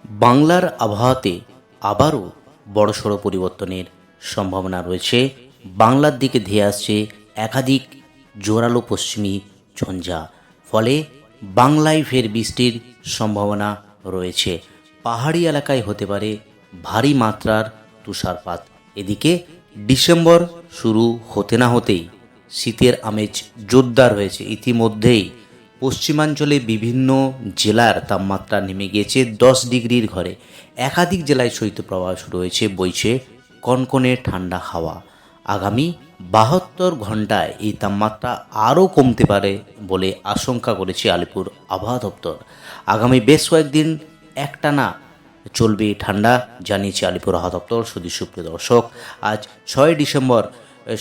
বাংলার আবহাওয়াতে আবারও বড়সড় পরিবর্তনের সম্ভাবনা রয়েছে। বাংলার দিকে ধেয়ে আসছে একাধিক জোরালো পশ্চিমী ঝঞ্ঝা, ফলে বাংলায় ফের বৃষ্টির সম্ভাবনা রয়েছে। পাহাড়ি এলাকায় হতে পারে ভারী মাত্রার তুষারপাত। এদিকে ডিসেম্বর শুরু হতে না হতেই শীতের আমেজ জোরদার হয়েছে। ইতিমধ্যেই পশ্চিমাঞ্চলে বিভিন্ন জেলার তাপমাত্রা নেমে গিয়েছে 10 ডিগ্রির ঘরে। একাধিক জেলায় শৈত্যপ্রবাহ শুরু হয়েছে, বইছে কনকনে ঠান্ডা হাওয়া। আগামী 72 ঘন্টায় এই তাপমাত্রা আরও কমতে পারে বলে আশঙ্কা করেছে আলিপুর আবহাওয়া দপ্তর। আগামী বেশ কয়েকদিন একটানা চলবে ঠান্ডা, জানিয়েছে আলিপুর আবহাওয়া দপ্তর। সুপ্রিয় দর্শক, আজ 6 ডিসেম্বর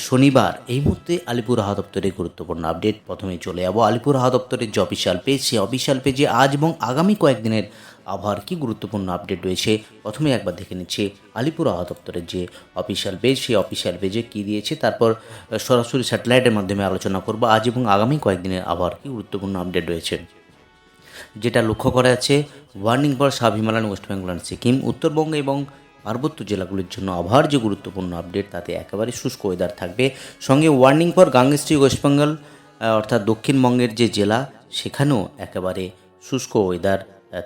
শনিবার। এই মুহূর্তে আলিপুর আবহাওয়া দপ্তরের গুরুত্বপূর্ণ আপডেট। প্রথমে চলে যাব আলিপুর আবহাওয়া দপ্তরের যে অফিসিয়াল পেজ, সেই অফিসিয়াল পেজে আজ এবং আগামী কয়েকদিনের আবহাওয়ার কী গুরুত্বপূর্ণ আপডেট রয়েছে প্রথমে একবার দেখে নিচ্ছি আলিপুর আবহাওয়া দপ্তরের যে অফিসিয়াল পেজ, সেই অফিসিয়াল পেজে কী দিয়েছে, তারপর সরাসরি স্যাটেলাইটের মাধ্যমে আলোচনা করব আজ এবং আগামী কয়েকদিনের আবহাওয়ার কী গুরুত্বপূর্ণ আপডেট রয়েছে। যেটা লক্ষ্য করা যাচ্ছে, warning for sub Himalayan, West Bengal and Sikkim, Uttarbanga এবং পার্বত্য জেলাগুলির জন্য আবহাওয়ার যে গুরুত্বপূর্ণ আপডেট, তাতে একেবারে শুষ্ক ওয়েদার থাকবে। সঙ্গে ওয়ার্নিং ফর গাঙ্গেস্ট্রি, ওয়েস্ট বেঙ্গল অর্থাৎ দক্ষিণবঙ্গের যে জেলা, সেখানেও একেবারে শুষ্ক ওয়েদার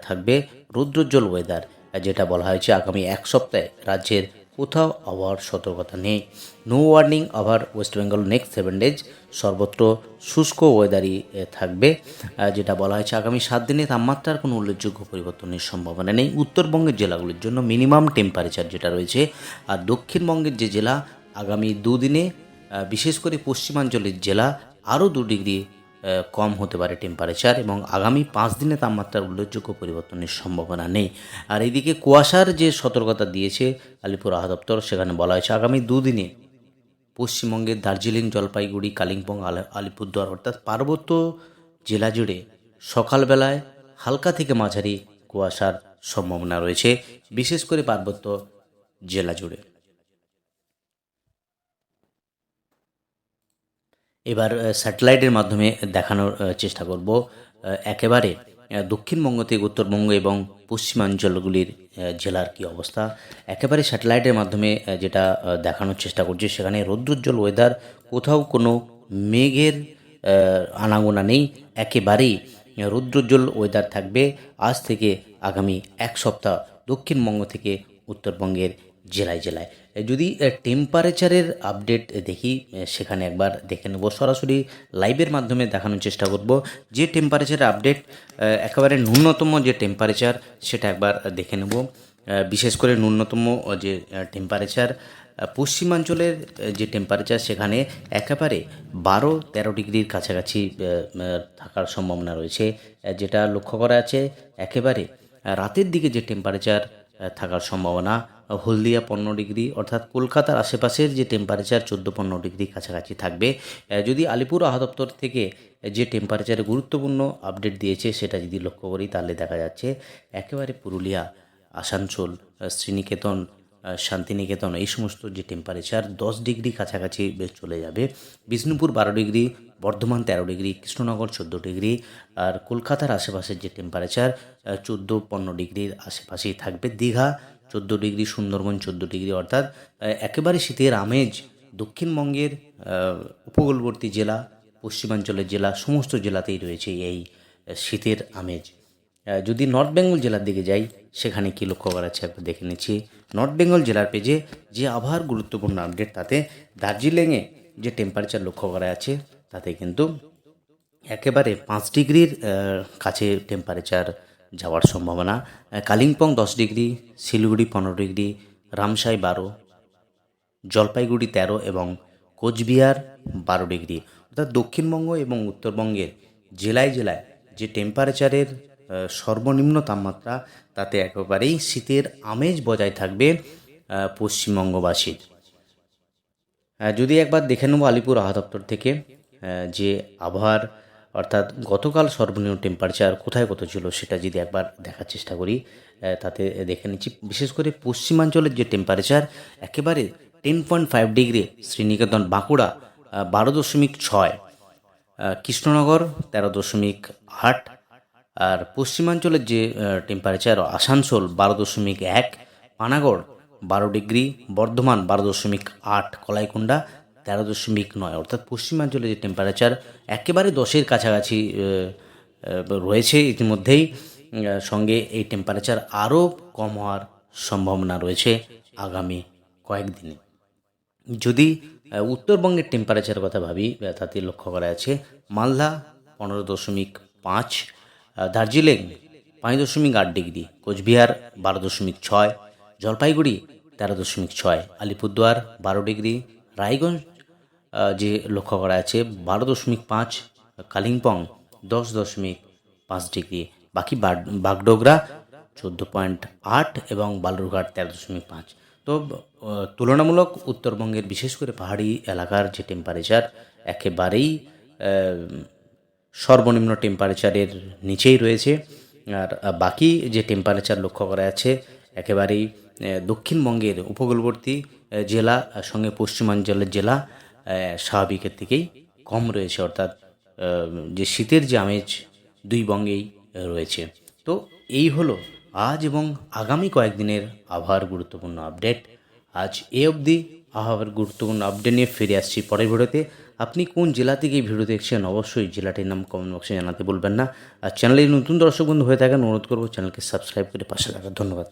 থাকবে, রৌদ্রোজ্জ্বল ওয়েদার। যেটা বলা হয়েছে আগামী এক সপ্তাহে রাজ্যের কোথাও আবহাওয়ার সতর্কতা নেই। No warning over West Bengal next 7 days, সর্বত্র শুষ্ক ওয়েদারই থাকবে। যেটা বলা হয়েছে আগামী 7 দিনে তাপমাত্রার কোনো উল্লেখযোগ্য পরিবর্তনের সম্ভাবনা নেই উত্তরবঙ্গের জেলাগুলির জন্য মিনিমাম টেম্পারেচার যেটা রয়েছে। আর দক্ষিণবঙ্গের যে জেলা, আগামী দুদিনে বিশেষ করে পশ্চিমাঞ্চলের জেলা আরও 2 ডিগ্রি কম হতে পারে টেম্পারেচার, এবং আগামী 5 দিনে তাপমাত্রার উল্লেখযোগ্য পরিবর্তনের সম্ভাবনা নেই। আর এদিকে কুয়াশার যে সতর্কতা দিয়েছে আলিপুর আবহাওয়া দপ্তর, সেখানে বলা হয়েছে আগামী দুদিনে পশ্চিমবঙ্গের দার্জিলিং, জলপাইগুড়ি, কালিম্পং, আলিপুরদুয়ার অর্থাৎ পার্বত্য জেলা জুড়ে সকালবেলায় হালকা থেকে মাঝারি কুয়াশার সম্ভাবনা রয়েছে, বিশেষ করে পার্বত্য জেলা জুড়ে। এবার স্যাটেলাইটের মাধ্যমে দেখানোর চেষ্টা করব একেবারে দক্ষিণবঙ্গ থেকে উত্তরবঙ্গ এবং পশ্চিমাঞ্চলগুলির জেলার কি অবস্থা। একেবারে স্যাটেলাইটের মাধ্যমে যেটা দেখানোর চেষ্টা করছি, সেখানে রৌদ্রোজ্জ্বল ওয়েদার, কোথাও কোনো মেঘের আনাগোনা নেই, একেবারেই রৌদ্রোজ্জ্বল ওয়েদার থাকবে আজ থেকে আগামী এক সপ্তাহ দক্ষিণবঙ্গ থেকে উত্তরবঙ্গের জেলায় জেলায়। যদি টেম্পারেচারের আপডেট দেখি, সেখানে একবার দেখে নেব, সরাসরি লাইভের মাধ্যমে দেখানোর চেষ্টা করব যে টেম্পারেচারের আপডেট। একেবারে ন্যূনতম যে টেম্পারেচার, সেটা একবার দেখে নেব। বিশেষ করে ন্যূনতম যে টেম্পারেচার পশ্চিমাঞ্চলের যে টেম্পারেচার, সেখানে একেবারে 12-13 ডিগ্রির কাছাকাছি থাকার সম্ভাবনা রয়েছে। যেটা লক্ষ্য করা আছে, একেবারে রাতের দিকে যে টেম্পারেচার থাকার সম্ভাবনা, হলদিয়া 15 ডিগ্রি, অর্থাৎ কলকাতার আশেপাশের যে টেম্পারেচার 14-15 ডিগ্রি কাছাকাছি থাকবে। যদি আলিপুর আবহাওয়া দপ্তর থেকে যে টেম্পারেচারে গুরুত্বপূর্ণ আপডেট দিয়েছে, সেটা যদি লক্ষ্য করি, তাহলে দেখা যাচ্ছে একেবারে পুরুলিয়া, আসানসোল, শ্রীনিকেতন, শান্তিনিকেতন, এই সমস্ত যে টেম্পারেচার 10 ডিগ্রি কাছাকাছি চলে যাবে। Bishnupur 12 degree, Bardhaman 13 degree, Krishnanagar 14 degree, আর কলকাতার আশেপাশের যে টেম্পারেচার 14-15 ডিগ্রির আশেপাশেই থাকবে। দীঘা 14 ডিগ্রি, সুন্দরবন 14 ডিগ্রি, অর্থাৎ একেবারে শীতের আমেজ দক্ষিণবঙ্গের উপকূলবর্তী জেলা, পশ্চিমাঞ্চলের জেলা, সমস্ত জেলাতেই রয়েছে এই শীতের আমেজ। যদি নর্থ বেঙ্গল জেলার দিকে যাই, সেখানে কি লক্ষ্য করা যাচ্ছে একবার দেখে নিচ্ছি। নর্থ বেঙ্গল জেলার পেজে যে আবহাওয়ার গুরুত্বপূর্ণ আপডেট, তাতে দার্জিলিংয়ে যে টেম্পারেচার লক্ষ্য করা আছে, তাতে কিন্তু একেবারে 5 ডিগ্রির কাছে টেম্পারেচার যাওয়ার সম্ভাবনা। কালিম্পং 10 ডিগ্রি, শিলিগুড়ি 15 ডিগ্রি, রামসাই 12, জলপাইগুড়ি 13 এবং কোচবিহার 12 ডিগ্রি। অর্থাৎ দক্ষিণবঙ্গ এবং উত্তরবঙ্গের জেলায় জেলায় যে টেম্পারেচারের সর্বনিম্ন তাপমাত্রা, তাতে একেবারেই শীতের আমেজ বজায় থাকবে পশ্চিমবঙ্গবাসীর। যদি একবার দেখে নেব আলিপুর আবহাওয়া দপ্তর থেকে যে আবহাওয়ার, অর্থাৎ গতকাল সর্বনিম্ন টেম্পারেচার কোথায় কত ছিল, সেটা যদি একবার দেখার চেষ্টা করি, তাতে দেখে নিচ্ছি। বিশেষ করে পশ্চিমাঞ্চলের যে টেম্পারেচার, একেবারে 10.5 ডিগ্রি শ্রীনিকেতন, বাঁকুড়া 12.6, কৃষ্ণনগর 13.8, আর পশ্চিমাঞ্চলের যে টেম্পারেচার, আসানসোল 12.1, পানাগড় 12 ডিগ্রি, বর্ধমান 12.8, কলাইকুণ্ডা 13.9। অর্থাৎ পশ্চিমাঞ্চলে যে টেম্পারেচার একেবারে 10-এর কাছাকাছি রয়েছে ইতিমধ্যেই। সঙ্গে এই টেম্পারেচার আরও কম হওয়ার সম্ভাবনা রয়েছে আগামী কয়েকদিনে। যদি উত্তরবঙ্গের টেম্পারেচারের কথা ভাবি, তাতে লক্ষ্য করা আছে মালদা 15.5, দার্জিলিং 5.8 ডিগ্রি, কোচবিহার 12.6, জলপাইগুড়ি 13.6, আলিপুরদুয়ার 12 ডিগ্রি, রায়গঞ্জ যে লক্ষ্য করা আছে 12.5, কালিম্পং 10.5 ডিগ্রি, বাকি বাগডোগরা 14.8 এবং বালুরঘাট 13.5। তো তুলনামূলক উত্তরবঙ্গের বিশেষ করে পাহাড়ি এলাকার যে টেম্পারেচার একেবারেই সর্বনিম্ন টেম্পারেচারের নিচেই রয়েছে। আর বাকি যে টেম্পারেচার লক্ষ্য করা যাচ্ছে একেবারেই দক্ষিণবঙ্গের উপকূলবর্তী জেলা সঙ্গে পশ্চিমাঞ্চলের জেলা স্বাভাবিকের থেকেই কম রয়েছে। অর্থাৎ যে শীতের যে আমেজ দুই বঙ্গেই রয়েছে। তো এই হলো আজ এবং আগামী কয়েকদিনের আবহাওয়ার গুরুত্বপূর্ণ আপডেট। আজ এ অবধি আবহাওয়ার গুরুত্বপূর্ণ আপডেট নিয়ে ফিরে আসছি পরের ভিডিওতে। আপনি কোন জেলা থেকে এই ভিডিও দেখছেন অবশ্যই জেলাটির নাম কমেন্ট বক্সে জানাতে বলবেন না। আর চ্যানেলে নতুন দর্শক বন্ধু হয়ে থাকেন অনুরোধ করবো চ্যানেলকে সাবস্ক্রাইব করে পাশে থাকার। ধন্যবাদ।